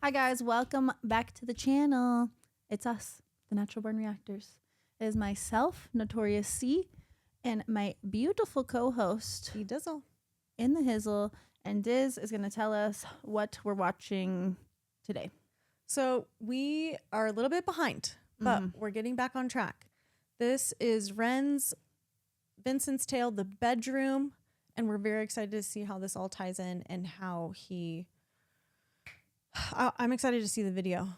Hi guys, welcome back to the channel. It's us, the Natural Born Reactors. It is myself, Notorious C, and my beautiful co-host, Dizzle. in the Hizzle, and Diz is going to tell us what we're watching today. So we are a little bit behind, but we're getting back on track. This is Vincent's Tale, The Bedroom, and we're very excited to see how this all ties in and how I'm excited to see the video.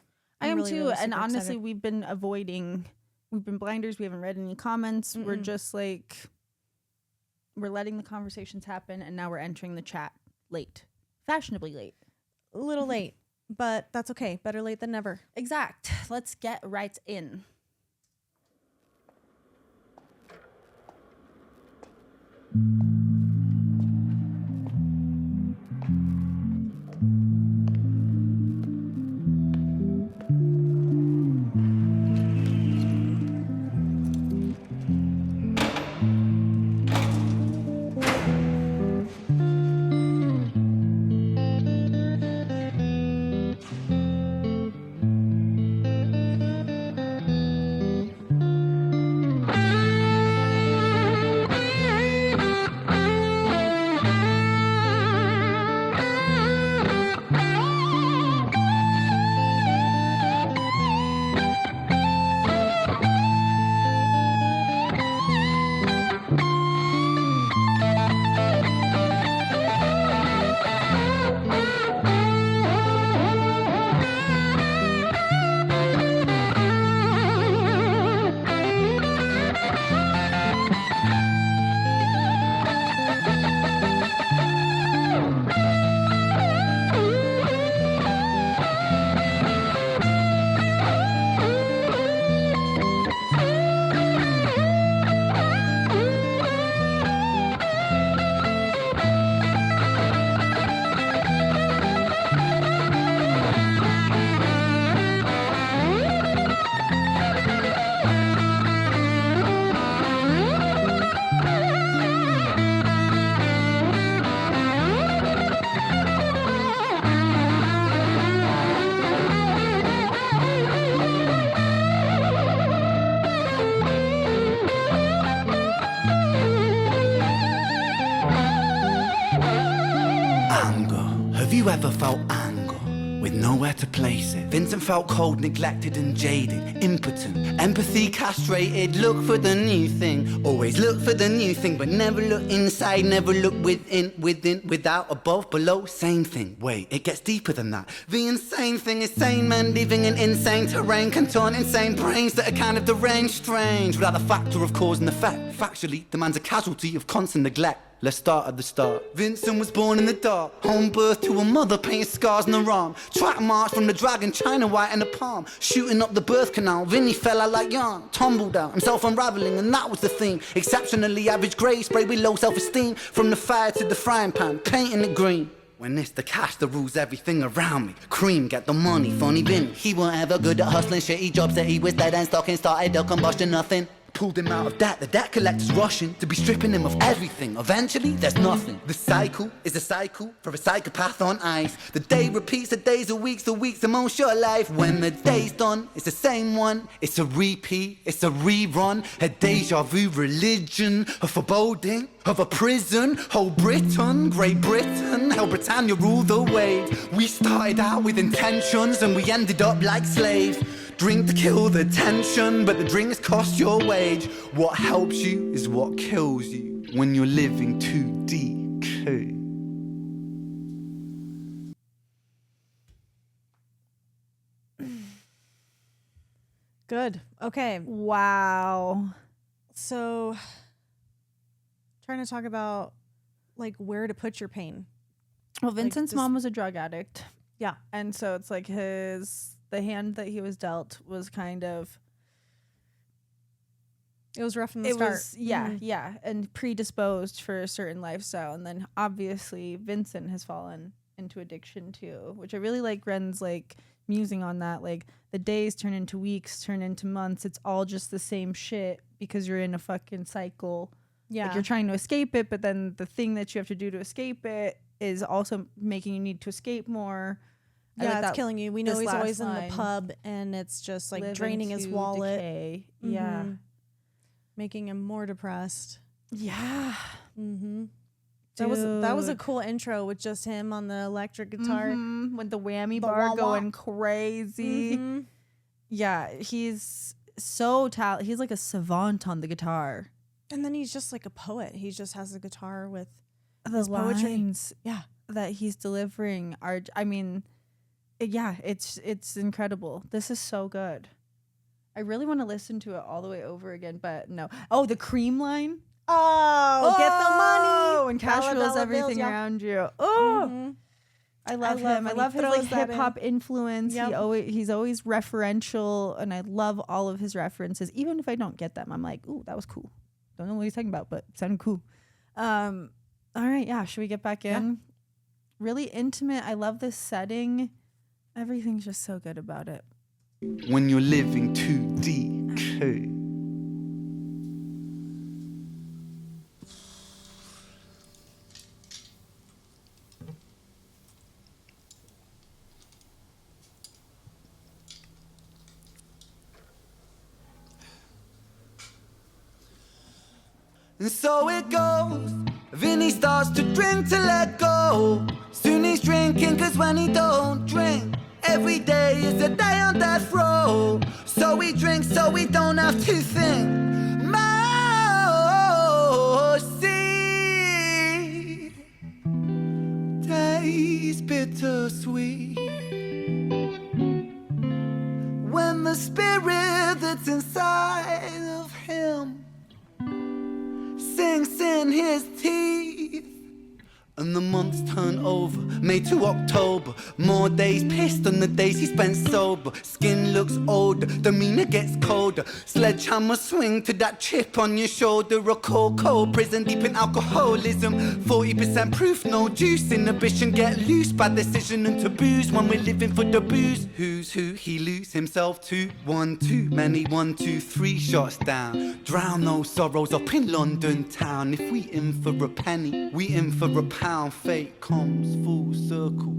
I am really, too, really and super honestly, excited. we've been blinders. We haven't read any comments. We're just like, we're letting the conversations happen, and now we're entering the chat late, fashionably late. A little late, but that's okay. Better late than never. Exact. Let's get right in. Have you ever felt anger with nowhere to place it? Vincent felt cold, neglected and jaded, impotent, empathy castrated. Look for the new thing, always look for the new thing, but never look inside, never look within, without, above, below. Same thing, wait, it gets deeper than that. The insane thing is sane men living in insane terrain, contort insane brains that are kind of deranged, strange, without the factor of cause and effect. Factually, the man's a casualty of constant neglect. Let's start at the start. Vincent was born in the dark, home birth to a mother, painted scars on her arm. Track march from the dragon, China white in the palm. Shooting up the birth canal, Vinny fell out like yarn. Tumbled out, himself unraveling, and that was the theme. Exceptionally average grade, sprayed with low self-esteem. From the fire to the frying pan, painting it green. When it's the cash that rules everything around me. Cream, get the money, funny Vin. He weren't ever good at hustling, shitty jobs that he was dead and stocking. Started a combustion, nothing. Pulled him out of debt, the debt collector's rushing to be stripping him of everything. Eventually, there's nothing. The cycle is a cycle for a psychopath on ice. The day repeats, the days are weeks, the weeks a most short life. When the day's done, it's the same one. It's a repeat, it's a rerun. A deja vu religion, a foreboding of a prison. Whole Britain, Great Britain, how Britannia ruled the waves. We started out with intentions and we ended up like slaves. Drink to kill the tension, but the drinks cost your wage. What helps you is what kills you when you're living too deep. Good. Okay. Wow. So trying to talk about like where to put your pain. Well, Vincent's this- mom was a drug addict. Yeah. And so it's like the hand that he was dealt was kind of, It was rough from the start. yeah, and predisposed for a certain lifestyle. And then obviously Vincent has fallen into addiction too, which I really like Ren's like musing on that. Like the days turn into weeks, turn into months. It's all just the same shit because you're in a fucking cycle. Yeah. Like you're trying to escape it, but then the thing that you have to do to escape it is also making you need to escape more. Yeah, it's killing you. We know this he's always last in the line. pub, and it's just like Live draining his into wallet. decay. Yeah. Mhm. Making him more depressed. Yeah. Mm-hmm. That was a cool intro with just him on the electric guitar. With the whammy The bar wah-wah. going crazy. Mm-hmm. Yeah, he's so talented. He's like a savant on the guitar. And then he's just like a poet. He just has a guitar with The his poetry. lines Yeah. that he's delivering are, I mean, yeah, it's incredible. This is so good. I really want to listen to it all the way over again, but no. Oh, the cream line. Oh, get the money. And cash Dollar, rules dollar everything bills, yeah. around you. Oh, Mhm. I love love him. I when he love his throws like that hip hop influence. Yep. He's always referential, and I love all of his references. Even if I don't get them, I'm like, ooh, that was cool. Don't know what he's talking about, but it sounded cool. All right, yeah. Should we get back in? Yeah. Really intimate. I love this setting. Everything's just so good about it. When you're living to decay. And so it goes. Vinny starts to drink to let go. Soon he's drinking, cause when he don't drink, every day is a day on death row. So he drinks so he don't have to think. Mercy. Days bittersweet. When the spirit that's inside of him sinks in his teeth, and the months turn over, May to October. More days pissed than the days he spent sober. Skin looks older, demeanor gets colder. Sledgehammer swing to that chip on your shoulder. A cold prison deep in alcoholism. 40% proof, no juice. Inhibition get loose by decision and taboos. When we're living for the booze, who's who he lose himself to? One too many, 1, 2, 3 shots down. Drown those sorrows up in London town. If we in for a penny, we in for a pound. Fate comes full circle.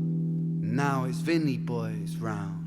Now it's Vinny boys round.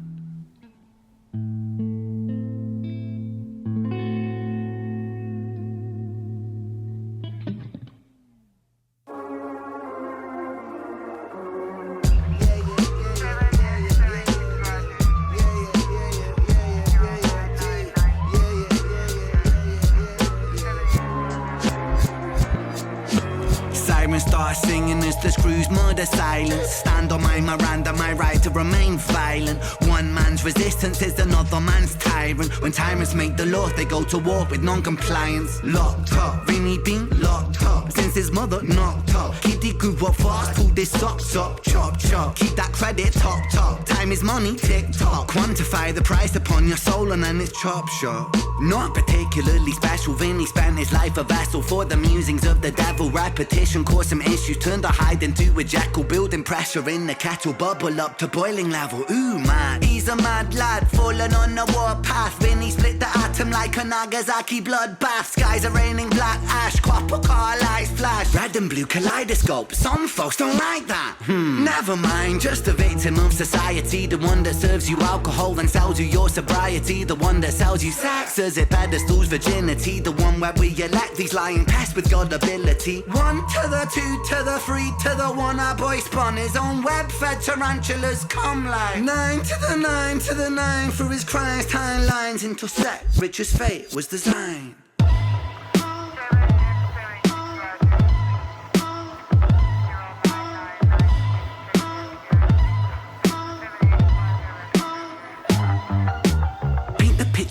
Sirens start singing as the screws murder silence. Stand on my Miranda, my right to remain violent. One man's resistance is another man's tyrant. When tyrants make the laws, they go to war with non-compliance. Locked up, Vinny been locked up since his mother knocked up. Kitty grew up fast, pulled his socks up, chop chop. Keep that credit top top. Time is money, tick tock. Quantify the price upon your soul and then it's chop shop. Not particularly special, Vinny spent his life a vessel for the musings of the devil. Repetition caused some issues, turned a hide into a jackal. Building pressure in the kettle, bubble up to boiling level. Ooh man, he's a mad lad, falling on the warpath. Vinny split the atom like a Nagasaki bloodbath. Skies are raining black ash, copper car lights flash. Red and blue kaleidoscope, some folks don't like that. Never mind, just a victim of society. The one that serves you alcohol and sells you your sobriety. The one that sells you sex as it pedestals virginity. The one where we elect these lying pests with God ability. 1 to the 2 to the 3 to the 1. Our boy spun his own web-fed tarantulas come like 9 to the 9 to the 9. Through his crimes timelines intersect. Richard's fate was designed.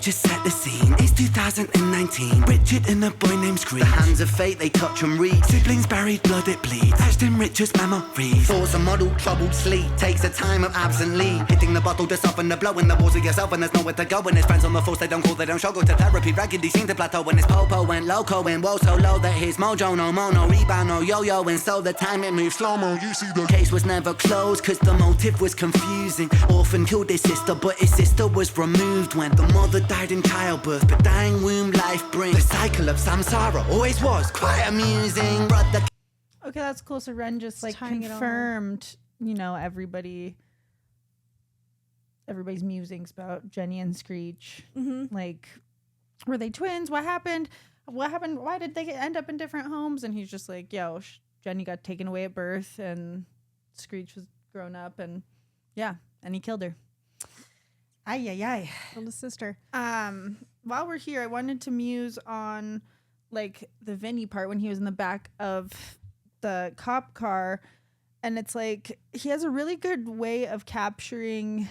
Just set the scene, it's 2019. Richard and a boy named Screech. The hands of fate, they touch and read. Siblings buried, blood it bleeds. Etched in Richard's memories. Force a model, troubled sleep. Takes a time of absently. Hitting the bottle to soften the blow. In the walls of yourself and there's nowhere to go. When his friends on the force, they don't call, they don't show. Go to therapy, regularly seem to plateau. When his popo went loco and woe so low that his mojo no mono rebound, no yo-yo. And so the time it moves slow-mo. You see the case was never closed, cause the motive was confusing. Orphan killed his sister, but his sister was removed when the mother died in childbirth, but dying womb life brings. The cycle of samsara always was quite amusing. Brother. Okay, that's cool. So Ren just like tying it all. confirmed, you know, everybody everybody's musings about Jenny and Screech. Like, were they twins? What happened? Why did they end up in different homes? And he's just like, yo, Jenny got taken away at birth and Screech was grown up, and and he killed her. Ay. Killed his sister. While we're here, I wanted to muse on like the Vinny part when he was in the back of the cop car, and it's like he has a really good way of capturing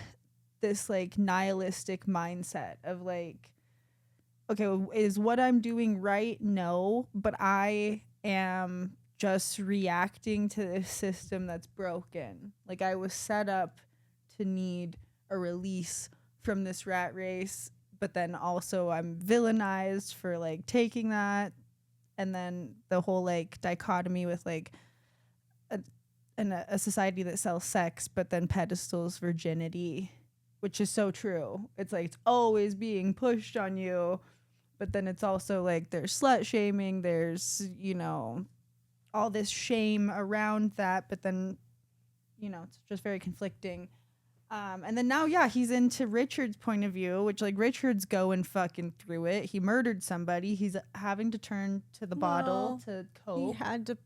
this like nihilistic mindset of like, okay, is what I'm doing right? No, but I am just reacting to this system that's broken. Like, I was set up to need a release from this rat race, but then also I'm villainized for like taking that. And then the whole like dichotomy with like a society that sells sex but then pedestals virginity, which is so true. It's like it's always being pushed on you, but then it's also like there's slut shaming, there's, you know, all this shame around that, but then, you know, it's just very conflicting. And then now, he's into Richard's point of view, which like Richard's going fucking through it. He murdered somebody. He's having to turn to the bottle to cope.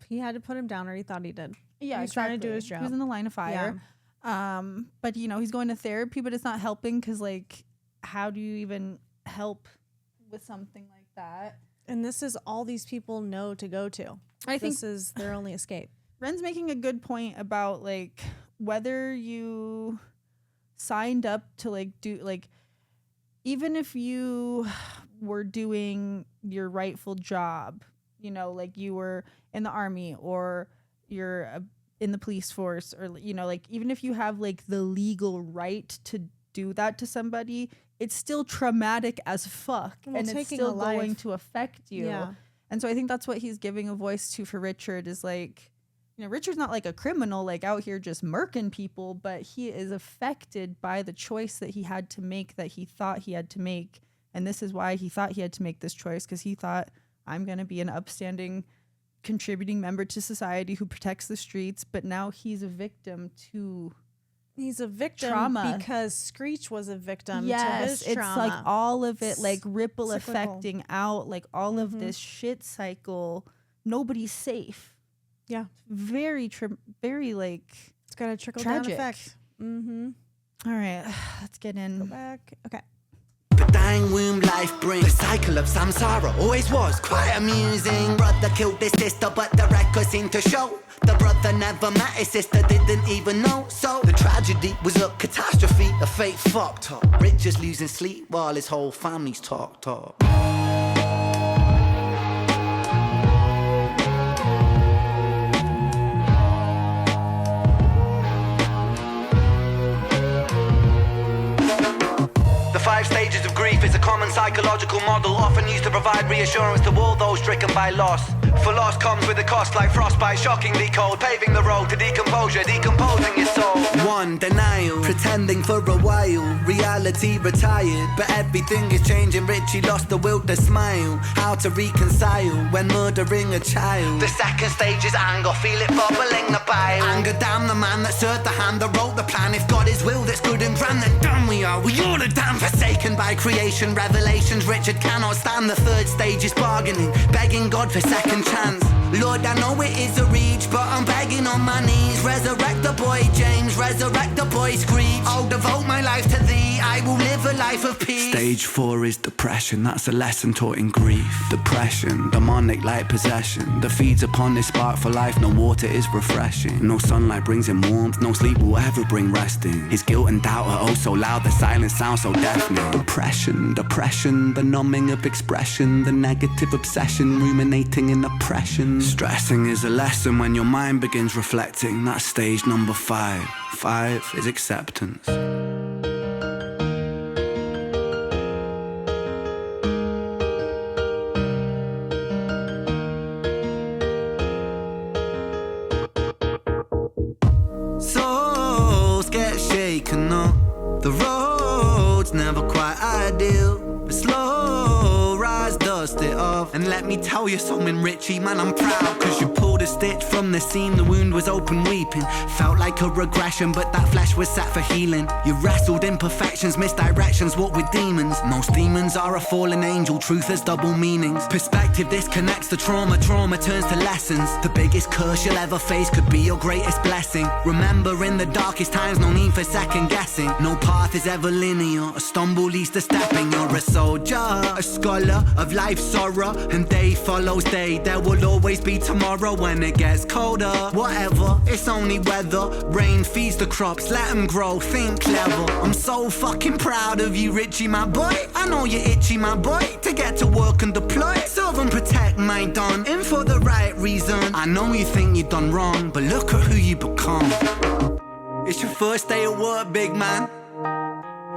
He had to put him down, or he thought he did. Yeah, he's trying to do his job. He was in the line of fire. Yeah. But you know, he's going to therapy, but it's not helping because like, how do you even help with something like that? And this is all these people know to go to. I think this is their only escape. Ren's making a good point about like whether you signed up to like do like, even if you were doing your rightful job, you know, like you were in the army or you're in the police force, or, you know, like even if you have like the legal right to do that to somebody, it's still traumatic as fuck. Well, and it's still going to affect you. Yeah. And so I think that's what he's giving a voice to for Richard, is like, you know, Richard's not like a criminal, like out here just murking people, but he is affected by the choice that he had to make, that he thought he had to make. And this is why he thought he had to make this choice, because he thought, I'm going to be an upstanding, contributing member to society who protects the streets. But now he's a victim to trauma, because Screech was a victim to his trauma. It's like all of it, like ripple affecting out, like all of this shit cycle. Nobody's safe. Yeah. Very like, it's got a trickle tragic down effect. All right, let's get in. Go back. Okay. The dying womb life brings the cycle of samsara. Always was quite amusing. Brother killed his sister, but the records seem to show the brother never met his sister, didn't even know. So the tragedy was a catastrophe, a fate fucked up. Richard's losing sleep while his whole family's talked up. The 5 stages of grief is a common psychological model, often used to provide reassurance to all those stricken by loss. For loss comes with a cost like frostbite, shockingly cold, paving the road to decomposure, decomposing your soul. 1. Denial, pretending for a while, reality retired, but everything is changing. Richie lost the will to smile, how to reconcile when murdering a child. The 2nd stage is anger, feel it bubbling the bile. Anger down the man that served the hand that wrote the plan. If God is will that's good and grand, then damn we are all are damn forsaken by creation. Revelations Richard cannot stand. The 3rd stage is bargaining, begging God for second chance. Lord, I know it is a reach, but I'm begging on my knees. Resurrect the boy James, resurrect the boy Screech. I'll devote my life to thee, I will live a life of peace. Stage 4 is depression, that's a lesson taught in grief. Depression, demonic like possession, that feeds upon this spark for life. No water is refreshing, no sunlight brings him warmth, no sleep will ever bring resting. His guilt and doubt are oh so loud, the silence sounds so deafening. Depression, the numbing of expression, the negative obsession, ruminating in oppression. Stressing is a lesson when your mind begins reflecting. That's stage number 5. 5 is acceptance. Souls get shaken up, the road's never quite ideal, but slow rise dust it up. love. And let me tell you something, Richie, man, I'm proud. Cause you pulled a stitch from the seam, the wound was open weeping. Felt like a regression, but that flesh was set for healing. You wrestled imperfections, misdirections, what with demons. Most demons are a fallen angel, truth has double meanings. Perspective disconnects the trauma, trauma turns to lessons. The biggest curse you'll ever face could be your greatest blessing. Remember, in the darkest times, no need for second guessing. No path is ever linear, a stumble leads to stepping. You're a soldier, a scholar of life's sorrow, and day follows day. There will always be tomorrow when it gets colder. Whatever, it's only weather. Rain feeds the crops, let them grow, think clever. I'm so fucking proud of you, Richie, my boy. I know you're itchy, my boy, to get to work and deploy. Serve and protect my don, in for the right reason. I know you think you've done wrong, but look at who you become. It's your first day at work, big man.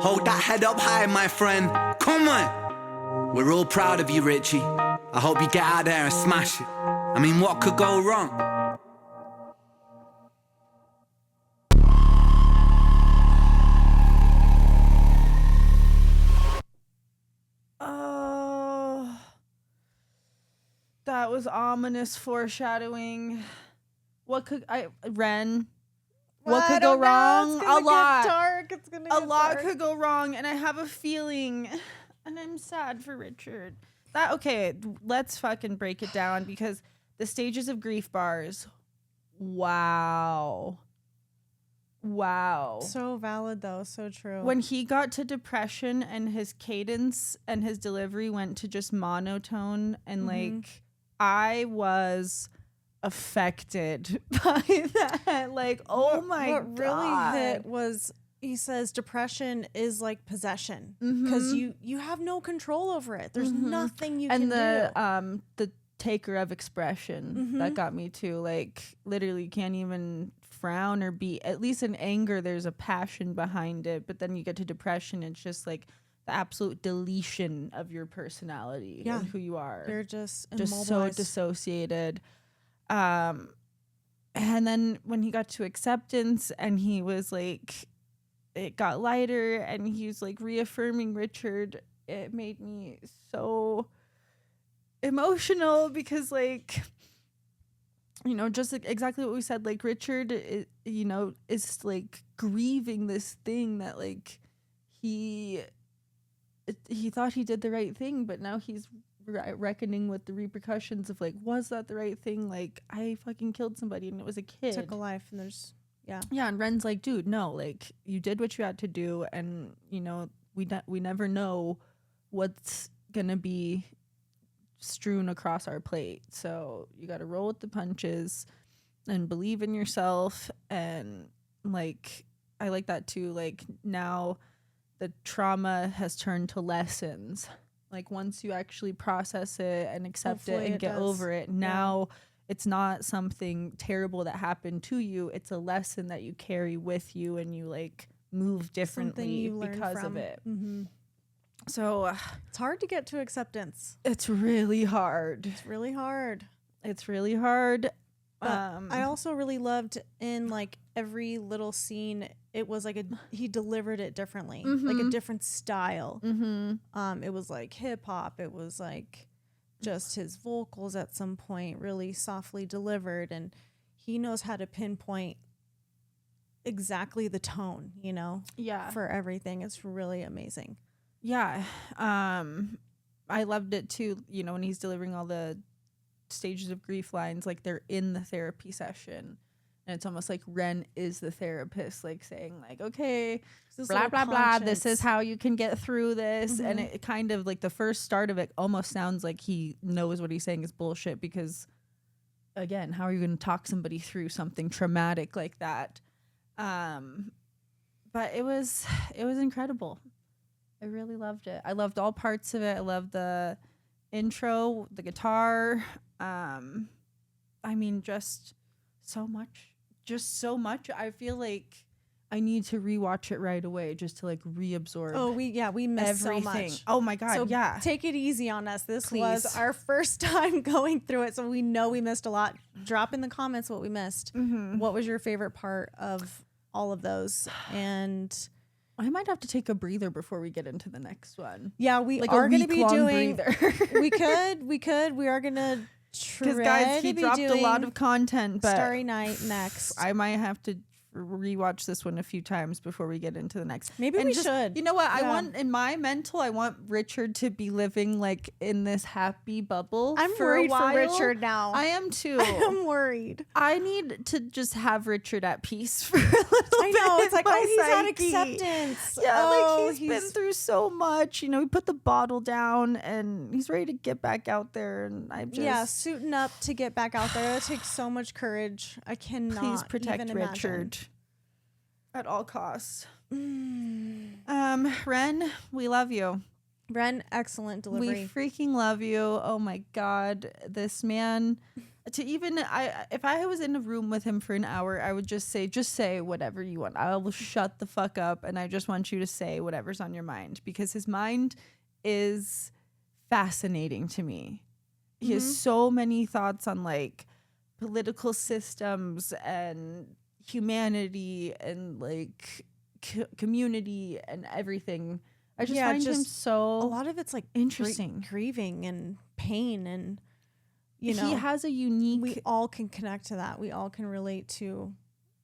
Hold that head up high, my friend. Come on. We're all proud of you, Richie. I hope you get out there and smash it. I mean, what could go wrong? Oh, that was ominous foreshadowing. Ren? What could go wrong? A lot. A lot could go wrong, and I have a feeling, and I'm sad for Richard. Let's fucking break it down, because the stages of grief bars. Wow. So valid though, so true. When he got to depression and his cadence and his delivery went to just monotone, and like, I was affected by that. Like, oh my god. What really hit was, he says depression is like possession, because you have no control over it. There's nothing you can do. And the taker of expression, that got me too. Like, literally, you can't even frown or be, at least in anger there's a passion behind it, but then you get to depression, it's just like the absolute deletion of your personality and who you are. You're just so dissociated. And then when he got to acceptance, and he was like, it got lighter, and he was like reaffirming Richard, it made me so emotional, because like, you know, just like exactly what we said, like Richard is like grieving this thing that like he thought he did the right thing, but now he's reckoning with the repercussions of like, was that the right thing? Like, I fucking killed somebody and it was a kid. Took a life, and there's and Ren's like, dude, no, like, you did what you had to do, and you know, we never know what's gonna be strewn across our plate, so you got to roll with the punches and believe in yourself. And like, I like that too, like, now the trauma has turned to lessons. Like, once you actually process it and accept it and get over it, now it's not something terrible that happened to you. It's a lesson that you carry with you, and you like move differently because of it. So it's hard to get to acceptance. It's really hard. It's really hard. I also really loved, in like every little scene, it was like he delivered it differently, like a different style. It was like hip hop. It was like just his vocals at some point really softly delivered, and he knows how to pinpoint exactly the tone, you know, for everything. It's really amazing. Yeah. I loved it too, you know, when he's delivering all the stages of grief lines, like they're in the therapy session, and it's almost like Ren is the therapist, like saying like, okay, blah blah blah, this is how you can get through this. And it kind of like, the first start of it almost sounds like he knows what he's saying is bullshit, because again, how are you going to talk somebody through something traumatic like that? But it was incredible. I really loved it. I loved all parts of it. I loved the intro, the guitar. I mean, just so much. I feel like I need to rewatch it right away just to like reabsorb. Oh, we missed everything. so much. Oh my god, so take it easy on us. This was our first time going through it, so we know we missed a lot. Drop in the comments what we missed. What was your favorite part of all of those? And I might have to take a breather before we get into the next one. Yeah, we Like are a going to be week-long doing. breather. We are going to try Because guys, he to be dropped a lot doing of content, but Starry Night next. I might have to rewatch this one a few times before we get into the next. Maybe And we just, should. You know what? I Yeah. want in my mental, I want Richard to be living like in this happy bubble. I'm for worried a while. for Richard now. I am too. I'm worried. I need to just have Richard at peace for a little bit. I know. It's in like, my oh, he's had psyche. acceptance. Yeah, oh, like he's been through so much. You know, he put the bottle down and he's ready to get back out there. And I just suiting up to get back out there. That takes so much courage. I cannot. please protect even Richard at all costs. Imagine. Ren, we love you. Ren, excellent delivery. We freaking love you. Oh my God, this man. If I was in a room with him for an hour, I would just say whatever you want. I will shut the fuck up, and I just want you to say whatever's on your mind, because his mind is fascinating to me. He has so many thoughts on like political systems and humanity and like community and everything. I just find him so a lot of it's like interesting. grieving and pain, and you know, he has a unique. we all can connect to that. We all can relate to.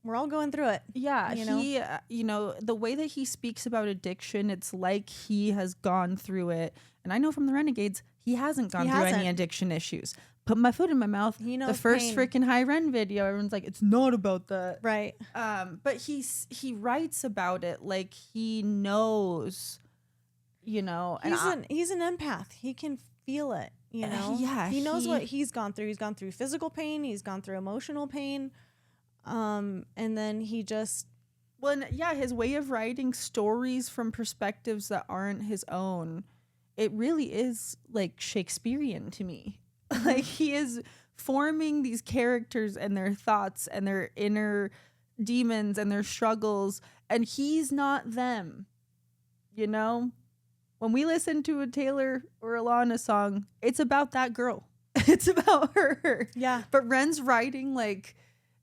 We're all going through it. Yeah, you know? he, you know, the way that he speaks about addiction, it's like he has gone through it. And I know from the Renegades, he hasn't gone through any addiction issues. Put my foot in my mouth. He knows the first pain. freaking High Ren video, everyone's like, it's not about that. Right. But he writes about it like he knows, you know. And He's an empath. He can feel it, you know. Yeah, he knows what he's gone through. He's gone through physical pain. He's gone through emotional pain. And then he just. Well, yeah, his way of writing stories from perspectives that aren't his own, it really is like Shakespearean to me. Like he is forming these characters and their thoughts and their inner demons and their struggles, and he's not them. You know, when we listen to a Taylor or Alana song, it's about that girl. It's about her. Yeah. But Ren's writing like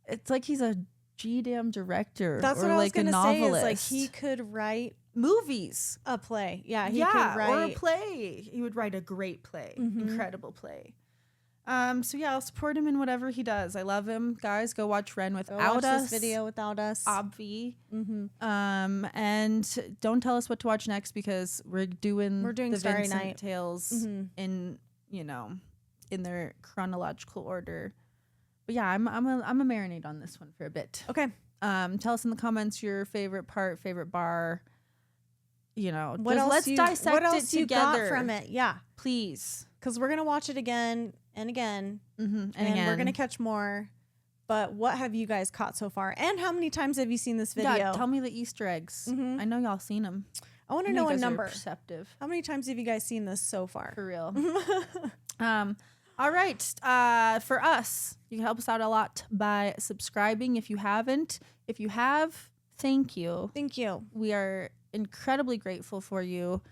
it's like he's a G-damn director. That's or what like I was a gonna say. Is novelist. like he could write movies. a play. Yeah, he could write or a play. He would write a great play, incredible play. So yeah, I'll support him in whatever he does. I love him, guys. Go watch Ren without watch us. this video without us. Obvi. And don't tell us what to watch next, because we're doing the Starry Vincent Night tales in in their chronological order. But yeah, I'm a marinade on this one for a bit. Okay. Tell us in the comments your favorite part, favorite bar. You know, What else let's dissect what else it together. you got from it? Yeah, please. because we're gonna watch it again and again, And and again, we're gonna catch more. But what have you guys caught so far? And how many times have you seen this video? Yeah, tell me the Easter eggs. I know y'all seen them. I want to know a number. Perceptive. How many times have you guys seen this so far? For real. All right. For us, you can help us out a lot by subscribing if you haven't. If you have, thank you. Thank you. We are incredibly grateful for you.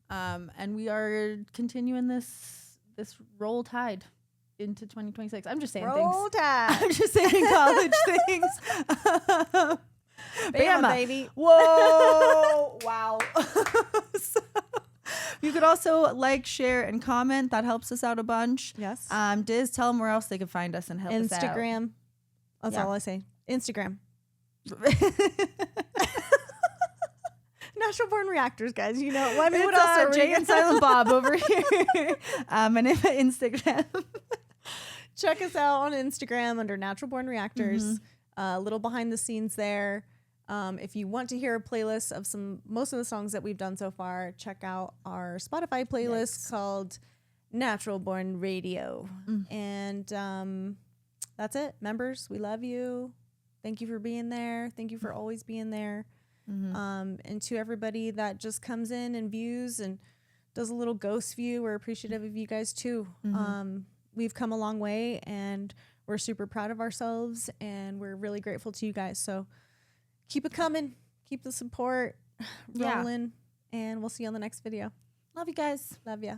And we are continuing this roll tide into 2026. I'm just saying Roll things. Tide. I'm just saying college things. Bama, baby. Whoa. Wow. So, you could also like, share, and comment. That helps us out a bunch. Yes. Diz, tell them where else they can find us and help us out. Instagram. That's Yeah. all I say. Instagram. Natural born reactors, guys. You know, I mean, what It's, else are we Jay and Silent Bob over here. My name is Instagram. Check us out on Instagram under Natural Born Reactors. A little behind the scenes there. If you want to hear a playlist of most of the songs that we've done so far, check out our Spotify playlist called Natural Born Radio. And that's it. Members, we love you. Thank you for being there. Thank you for always being there. And to everybody that just comes in and views and does a little ghost view, we're appreciative of you guys too. We've come a long way, and we're super proud of ourselves, and we're really grateful to you guys. So keep it coming. Keep the support rolling, and we'll see you on the next video. Love you guys. Love ya.